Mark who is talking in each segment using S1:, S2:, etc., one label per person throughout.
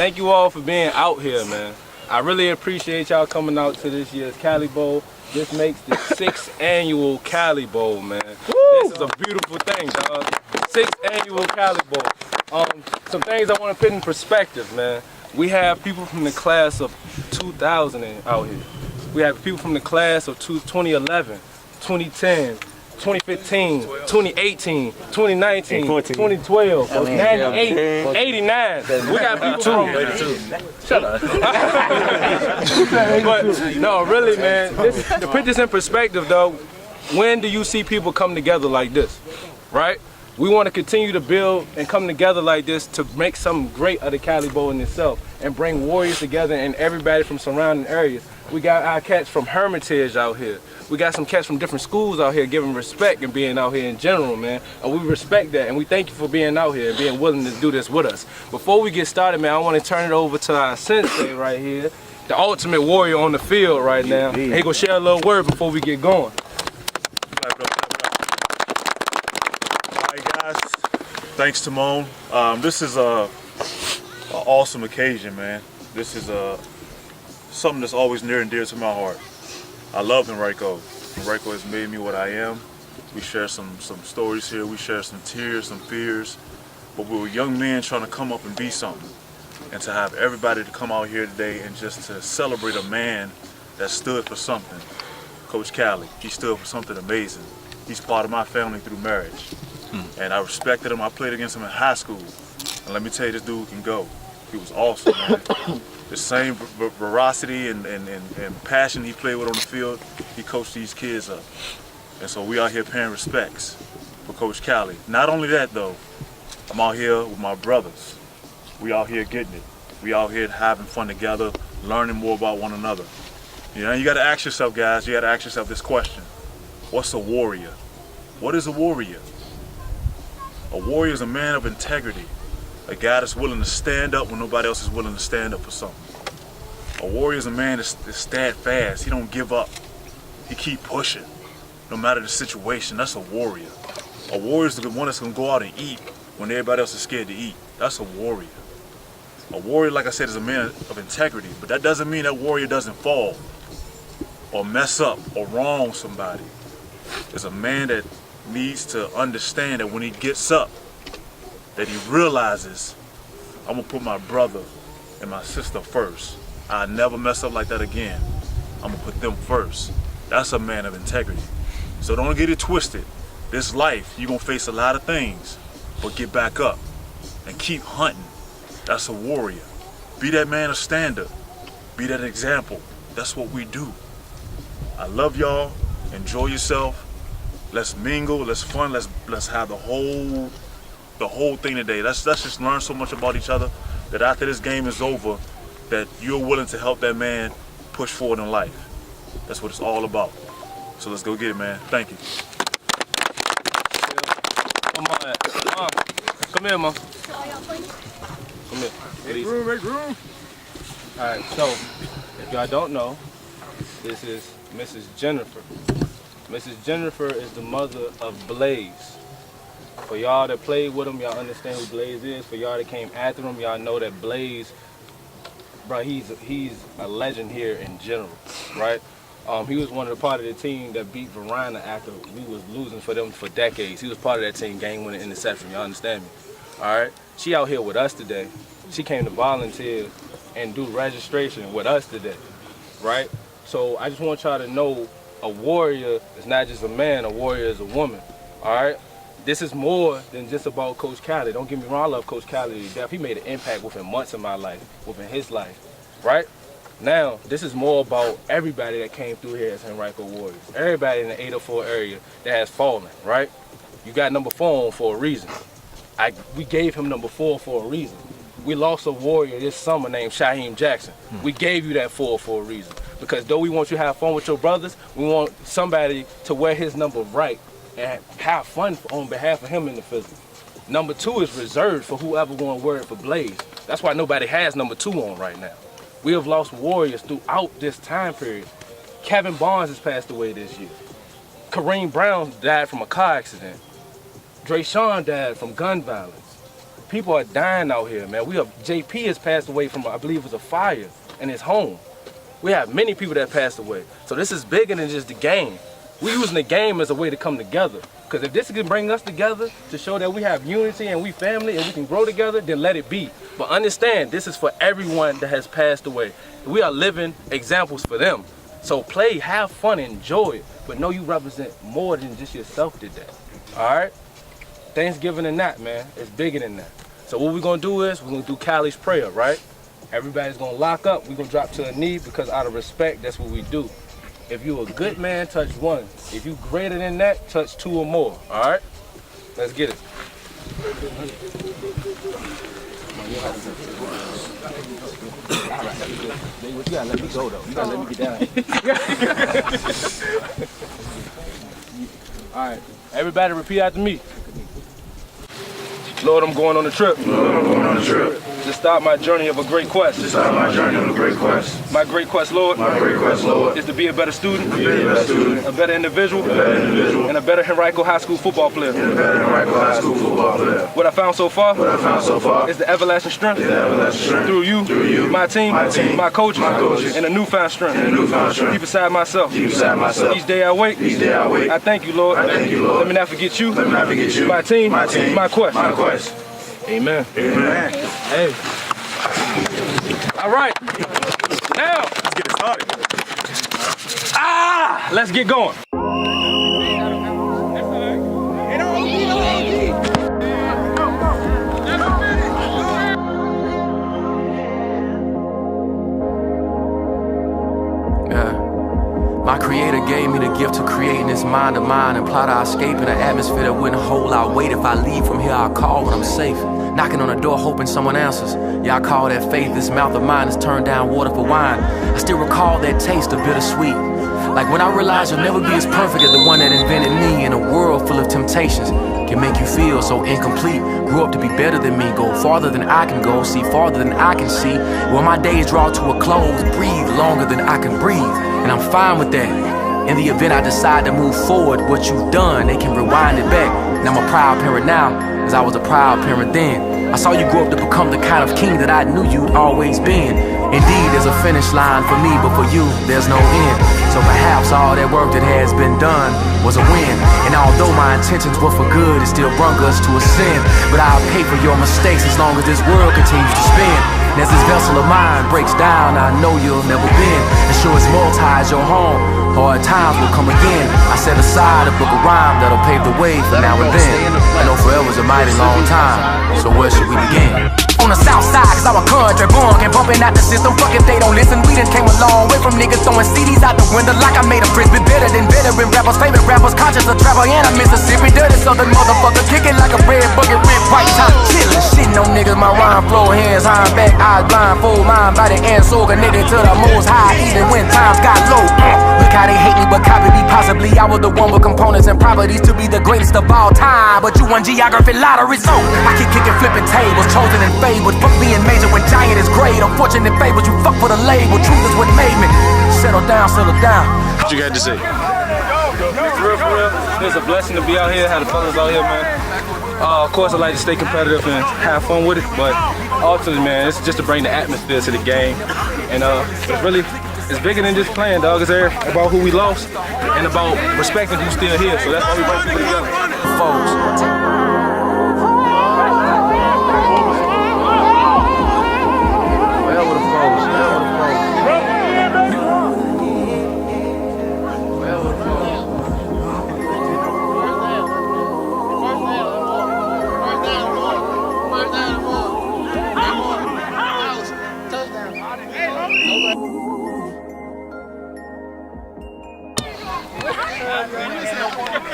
S1: thank you all for being out here, man. I really appreciate y'all coming out to this year's Cali Bowl. This makes the 6th annual Cali Bowl, man. Woo! This is a beautiful thing, dog. 6th annual Cali Bowl. Some things I want to put in perspective, man. We have people from the class of 2000 out here. We have people from the class of 2011, 2010, 2015, 2018, 2019, 2012, 98, 89. We got people from... Shut up. But no, really, man, to put this in perspective, though, when do you see people come together like this, right? We want to continue to build and come together like this to make something great of the Cali Bowl in itself and bring Warriors together and everybody from surrounding areas. We got our cats from Hermitage out here. We got some cats from different schools out here giving respect and being out here in general, man. And we respect that, and we thank you for being out here and being willing to do this with us. Before we get started, man, I want to turn it over to our sensei right here, the ultimate warrior on the field right now. He gonna share a little word before we get going.
S2: All right, guys. Thanks, Timon. This is an awesome occasion, man. This is something that's always near and dear to my heart. I love Henrico. Henrico has made me what I am. We share some stories here. We share some tears, some fears. But we were young men trying to come up and be something. And to have everybody to come out here today and just to celebrate a man that stood for something. Coach Cali, he stood for something amazing. He's part of my family through marriage. And I respected him. I played against him in high school. And let me tell you, this dude can go. He was awesome, man. The same veracity and passion he played with on the field, he coached these kids up. And so we out here paying respects for Coach Cali. Not only that though, I'm out here with my brothers. We out here getting it. We out here having fun together, learning more about one another. You know, you gotta ask yourself, guys, you gotta ask yourself this question. What's a warrior? What is a warrior? A warrior is a man of integrity. A guy that's willing to stand up when nobody else is willing to stand up for something. A warrior is a man that's steadfast. He don't give up. He keep pushing, no matter the situation. That's a warrior. A warrior is the one that's gonna go out and eat when everybody else is scared to eat. That's a warrior. A warrior, like I said, is a man of integrity, but that doesn't mean that warrior doesn't fall or mess up or wrong somebody. It's a man that needs to understand that when he gets up, that he realizes, I'm gonna put my brother and my sister first. I'll never mess up like that again. I'm gonna put them first. That's a man of integrity. So don't get it twisted. This life, you're gonna face a lot of things, but get back up and keep hunting. That's a warrior. Be that man of stand-up. Be that example. That's what we do. I love y'all. Enjoy yourself. Let's mingle, let's fun, let's have the whole thing today. Let's just learn so much about each other that after this game is over, that you're willing to help that man push forward in life. That's what it's all about. So let's go get it, man. Thank you.
S1: Come on. Come here, Mom. Come here.
S2: Make room, make room.
S1: All right, so if y'all don't know, this is Mrs. Jennifer. Mrs. Jennifer is the mother of Blaze. For y'all that played with him, y'all understand who Blaze is. For y'all that came after him, y'all know that Blaze, bro, he's a legend here in general, right? He was one of the part of the team that beat Verona after we was losing for them for decades. He was part of that team, game-winning interception. Y'all understand me? All right? She out here with us today. She came to volunteer and do registration with us today, right? So I just want y'all to know, a warrior is not just a man, a warrior is a woman, all right? This is more than just about Coach Cali. Don't get me wrong, I love Coach Cali to death. He made an impact within months of my life, within his life, right? Now, this is more about everybody that came through here as Henrico Warriors. Everybody in the 804 area that has fallen, right? You got number 4 on for a reason. We gave him number 4 for a reason. We lost a warrior this summer named Shaheem Jackson. We gave you that 4 for a reason. Because though we want you to have fun with your brothers, we want somebody to wear his number right and have fun on behalf of him in the physical. Number 2 is reserved for whoever going to wear it for Blaze. That's why nobody has number 2 on right now. We have lost warriors throughout this time period. Kevin Barnes has passed away this year. Kareem Brown died from a car accident. Dre Sean died from gun violence. People are dying out here, man. JP has passed away from, I believe it was a fire in his home. We have many people that passed away. So this is bigger than just the game. We're using the game as a way to come together. Because if this can bring us together to show that we have unity and we family and we can grow together, then let it be. But understand, this is for everyone that has passed away. We are living examples for them. So play, have fun, enjoy it. But know you represent more than just yourself today. All right? Thanksgiving and that, man, it's bigger than that. So what we're gonna do is, we're gonna do Cali's prayer, right? Everybody's gonna lock up, we're gonna drop to a knee because out of respect, that's what we do. If you a good man, touch one. If you greater than that, touch two or more, all right? Let's get it. You gotta let me go though. You gotta let me get down. All right, everybody repeat after me. Lord, I'm going on a trip.
S3: Lord, I'm going on a trip.
S1: To start my journey of a great quest.
S3: To start my journey of a great quest.
S1: My great quest, Lord.
S3: My great quest, Lord.
S1: Is to be a better student.
S3: To be a better student.
S1: A better individual.
S3: A better individual.
S1: And a better Henrico High School football player.
S3: And a better Henrico High School football player.
S1: What I found so far.
S3: What I found so far.
S1: Is the everlasting strength.
S3: Is the everlasting strength.
S1: Through you.
S3: Through you.
S1: My team.
S3: My team.
S1: My coaches.
S3: My coaches.
S1: And a newfound strength.
S3: And a newfound strength.
S1: Deep inside myself.
S3: Deep inside myself.
S1: Each day I wait.
S3: Each day I wait.
S1: I thank you, Lord.
S3: I thank you, Lord.
S1: Let me not forget you.
S3: Let me not forget you.
S1: My team.
S3: My team.
S1: My quest.
S3: My quest.
S1: Amen.
S3: Amen.
S1: Hey. All right. Now.
S2: Let's get it started.
S1: Let's get going.
S4: My creator gave me the gift to create in this mind of mine and plot our escape in an atmosphere that wouldn't hold our weight. If I leave from here, I'll call when I'm safe. Knocking on the door, hoping someone answers. Yeah, I call that faith. This mouth of mine has turned down water for wine. I still recall that taste of bittersweet. Like when I realized you'll never be as perfect as the one that invented me in a world full of temptations. Can make you feel so incomplete. Grew up to be better than me, go farther than I can go, see farther than I can see. When my days draw to a close, breathe longer than I can breathe. And I'm fine with that. In the event I decide to move forward, what you've done, they can rewind it back. And I'm a proud parent now, as I was a proud parent then. I saw you grow up to become the kind of king that I knew you'd always been. Indeed, there's a finish line for me, but for you, there's no end. So perhaps all that work that has been done was a win. And although my intentions were for good, it still brung us to a sin. But I'll pay for your mistakes as long as this world continues to spin. And as this vessel of mine breaks down, I know you'll never bend. And sure as multi is your home, hard times will come again. I set aside a book of rhyme that'll pave the way for now and then. I know forever's a mighty long time, so where should we begin? On the south side, cause I'm a country born, and bumping out the system. Fuck if they don't listen, we done came a long way from niggas throwing CDs out the window like I made a frisbee. Better than veteran rappers, favorite rappers, conscious of travel, and I'm Mississippi. Dirty southern motherfucker, kicking like a red bucket, red white top, chillin'. Shitting on niggas, my rhyme flow, hands high back, eyes blind, full mind, body and soul connected to the most high, even when times got low. Look how they hate me, but copy me. Possibly I was the one with components and properties to be the greatest of all time. But you won geography lottery, so I keep kicking, flipping tables, chosen and favored. Fuck being major when giant is great. Unfortunate favors, you fuck for the label. Truth is what made me. Settle down, settle down.
S2: What you got to say?
S1: For real, it's a blessing to be out here, have the fellas out here, man. Of course, I like to stay competitive and have fun with it, but ultimately, man, it's just to bring the atmosphere to the game. And it's really, it's bigger than just playing, dog. It's about who we lost and about respecting who's still here. So that's why we bring people together. Foes.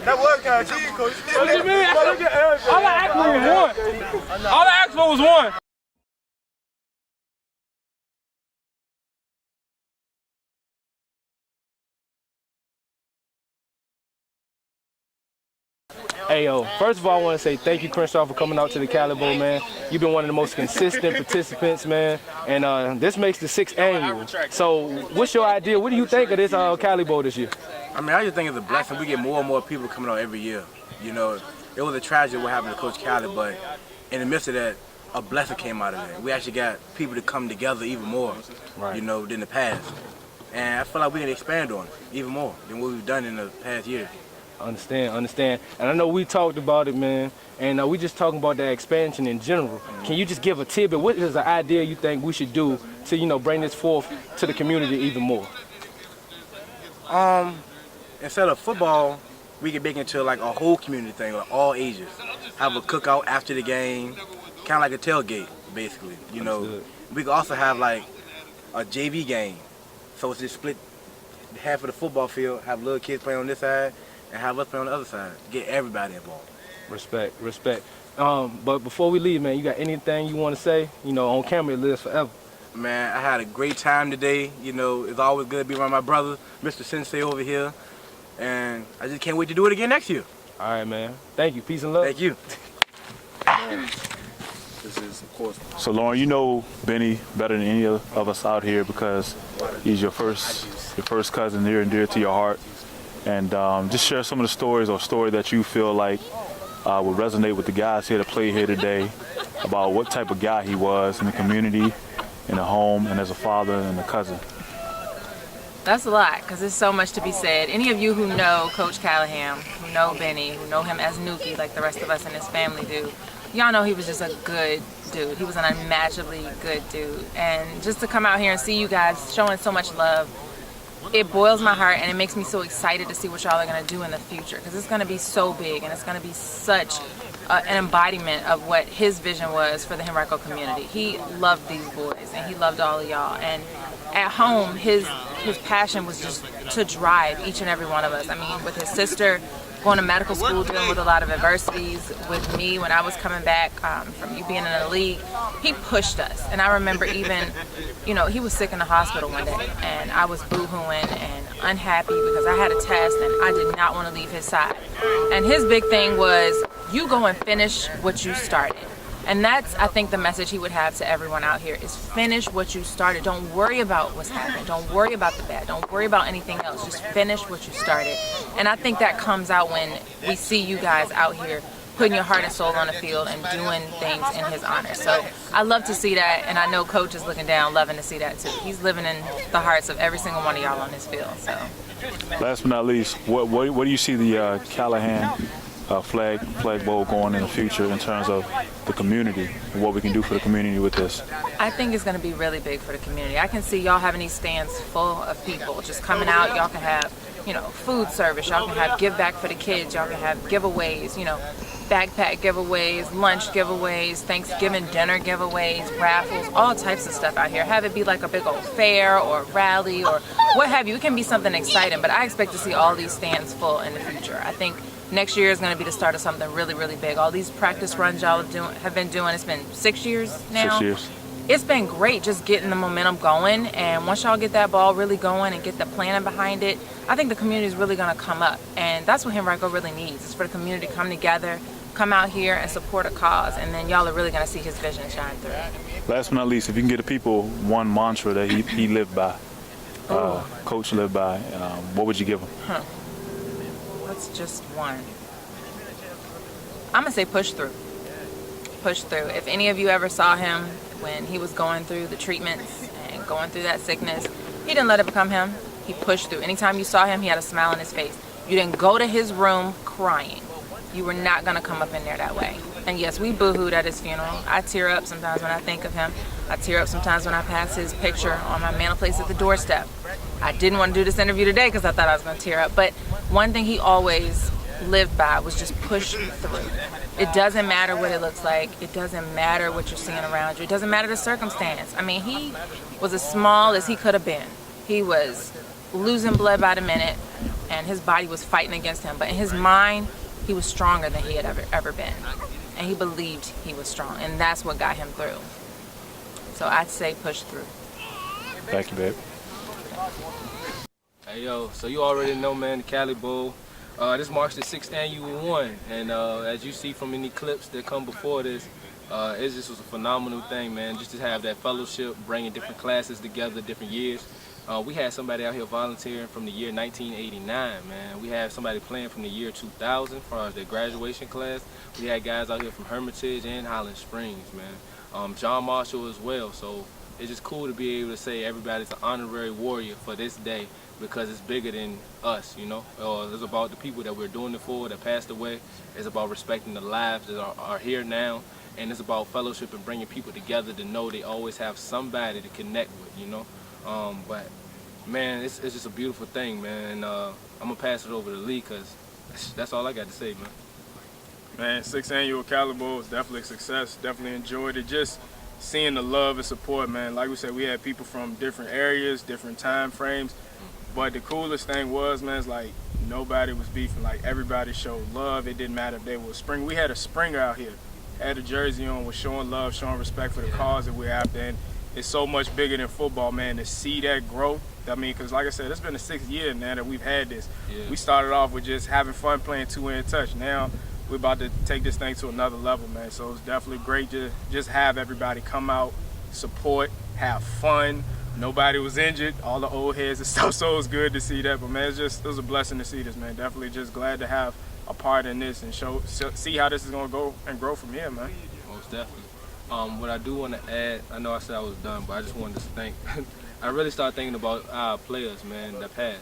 S2: That was kind of cheating, Coach.
S1: What do you mean? All I asked for was one. All I asked for was one. Hey, yo, first of all, I want to say thank you, Crenshaw, for coming out to the Cali Bowl, man. You've been one of the most consistent participants, man, and this makes the 6th annual. So what's your idea? What do you think of this Cali Bowl this year?
S5: I mean, I just think it's a blessing. We get more and more people coming out every year. You know, it was a tragedy what happened to Coach Khalil, but in the midst of that, a blessing came out of that. We actually got people to come together even more,
S1: Right.
S5: you know, than the past. And I feel like we can expand on it even more than what we've done in the past year.
S1: Understand. And I know we talked about it, man, and we just talking about that expansion in general. Can you just give a tidbit? What is the idea you think we should do to, you know, bring this forth to the community even more?
S5: Instead of football, we can make it into like a whole community thing, like all ages. Have a cookout after the game, kind of like a tailgate, basically. You know,
S1: Understood.
S5: we could also have like a JV game, so it's just split half of the football field, have little kids playing on this side, and have us play on the other side. Get everybody involved.
S1: Respect. But before we leave, man, you got anything you want to say? You know, on camera it lives forever.
S5: Man, I had a great time today. You know, it's always good to be around my brother, Mr. Sensei over here, and I just can't wait to do it again next year.
S1: All right, man. Thank you. Peace and love.
S5: Thank you.
S2: This is, of course. So, Lauren, you know Benny better than any of us out here because he's your first cousin, near and dear to your heart. And just share some of the stories or story that you feel like would resonate with the guys here to play here today about what type of guy he was in the community, in the home, and as a father and a cousin.
S6: That's a lot, because there's so much to be said. Any of you who know Coach Callaham, who know Benny, who know him as Nuki, like the rest of us in his family do, y'all know he was just a good dude. He was an unmatchably good dude. And just to come out here and see you guys showing so much love, it boils my heart, and it makes me so excited to see what y'all are going to do in the future, because it's going to be so big, and it's going to be such an embodiment of what his vision was for the Henrico community. He loved these boys, and he loved all of y'all. And at home, his passion was just to drive each and every one of us. I mean, with his sister going to medical school, dealing with a lot of adversities, with me when I was coming back from you being in the league, he pushed us. And I remember even, you know, he was sick in the hospital one day, and I was boo-hooing and unhappy because I had a test and I did not want to leave his side. And his big thing was, you go and finish what you started. And that's, I think, the message he would have to everyone out here is finish what you started. Don't worry about what's happening. Don't worry about the bad. Don't worry about anything else. Just finish what you started. And I think that comes out when we see you guys out here putting your heart and soul on the field and doing things in his honor. So I love to see that, and I know Coach is looking down, loving to see that too. He's living in the hearts of every single one of y'all on this field. So.
S2: Last but not least, what do you see the Callaham flag bowl going in the future in terms of the community and what we can do for the community with this?
S6: I think it's going to be really big for the community. I can see y'all having these stands full of people just coming out. Y'all can have, you know, food service. Y'all can have give back for the kids. Y'all can have giveaways, you know, backpack giveaways, lunch giveaways, Thanksgiving dinner giveaways, raffles, all types of stuff out here. Have it be like a big old fair or rally or what have you. It can be something exciting, but I expect to see all these stands full in the future. I think next year is going to be the start of something really, really big. All these practice runs y'all have been doing, it's been 6 years now.
S2: 6 years.
S6: It's been great just getting the momentum going, and once y'all get that ball really going and get the planning behind it, I think the community is really going to come up, and that's what Henrico really needs. It's for the community to come together, come out here and support a cause, and then y'all are really going to see his vision shine through.
S2: Last but not least, if you can get the people one mantra that he lived by, Coach lived by, what would you give him?
S6: What's just one? I'm going to say push through. Push through. If any of you ever saw him when he was going through the treatments and going through that sickness, he didn't let it become him. He pushed through. Anytime you saw him, he had a smile on his face. You didn't go to his room crying. You were not going to come up in there that way. And yes, we boo-hooed at his funeral. I tear up sometimes when I think of him. I tear up sometimes when I pass his picture on my mantelpiece at the doorstep. I didn't want to do this interview today because I thought I was going to tear up. But one thing he always lived by was just push through. It doesn't matter what it looks like. It doesn't matter what you're seeing around you. It doesn't matter the circumstance. I mean, he was as small as he could have been. He was losing blood by the minute, and his body was fighting against him. But in his mind, he was stronger than he had ever been. And he believed he was strong, and that's what got him through. So I'd say push through.
S2: Thank you, babe.
S1: Hey, yo, so you already know, man, the Cali Bowl. This marks the 6th annual one, and as you see from any clips that come before this, it just was a phenomenal thing, man, just to have that fellowship, bringing different classes together, different years. We had somebody out here volunteering from the year 1989, man. We had somebody playing from the year 2000 as far as their graduation class. We had guys out here from Hermitage and Highland Springs, man. John Marshall as well. So it's just cool to be able to say everybody's an honorary warrior for this day because it's bigger than us, you know. It's about the people that we're doing it for that passed away. It's about respecting the lives that are here now. And it's about fellowship and bringing people together to know they always have somebody to connect with, you know. But man, it's just a beautiful thing, man. And I'm gonna pass it over to Lee because that's all I got to say, man.
S7: Man, 6th Annual Cali Bowl was definitely a success. Definitely enjoyed it. Just seeing the love and support, man. Like we said, we had people from different areas, different time frames. But the coolest thing was, man, is like nobody was beefing. Like everybody showed love. It didn't matter if they were spring. We had a springer out here, had a jersey on, was showing love, showing respect for the cause that we're after. And it's so much bigger than football, man. To see that growth. I mean, because like I said, it's been the 6th year now that we've had this.
S1: Yeah.
S7: We started off with just having fun playing two-hand touch. Now we're about to take this thing to another level, man. So it's definitely great to just have everybody come out, support, have fun. Nobody was injured, all the old heads and stuff, so it was good to see that. But man, it was a blessing to see this, man. Definitely just glad to have a part in this and see how this is gonna go and grow from here, man.
S1: Most definitely. What I do want to add, I know I said I was done, but I just wanted to thank. I really started thinking about our players, man, that passed.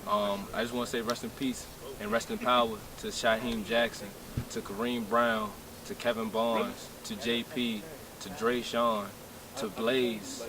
S1: I just want to say rest in peace and rest in power to Shaheem Jackson, to Kareem Brown, to Kevin Barnes, to JP, to Dre Sean, to Blaze,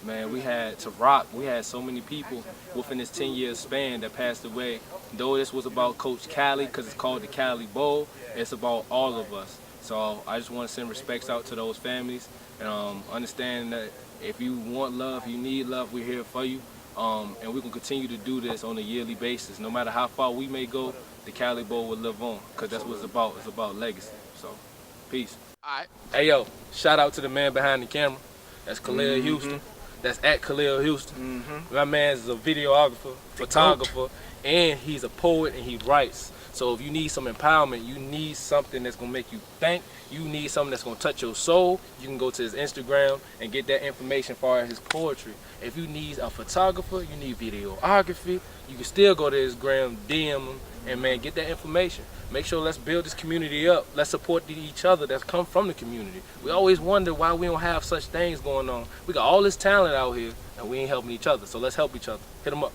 S1: man, we had to Rock. We had so many people within this 10-year span that passed away. Though this was about Coach Cali, because it's called the Cali Bowl, it's about all of us. So I just want to send respects out to those families and understand that if you want love, you need love, we're here for you. And we can continue to do this on a yearly basis. No matter how far we may go, the Cali Bowl will live on, because that's what it's about. It's about legacy. So, peace. All right. Hey, yo, shout out to the man behind the camera. That's Khalil Houston. That's at Khalil Houston. My man is a videographer, photographer, and he's a poet and he writes. So if you need some empowerment, you need something that's gonna make you think, you need something that's gonna touch your soul, you can go to his Instagram and get that information as far as his poetry. If you need a photographer, you need videography, you can still go to his gram, DM him, and man, get that information. Make sure let's build this community up. Let's support each other that's come from the community. We always wonder why we don't have such things going on. We got all this talent out here and we ain't helping each other. So let's help each other. Hit them up.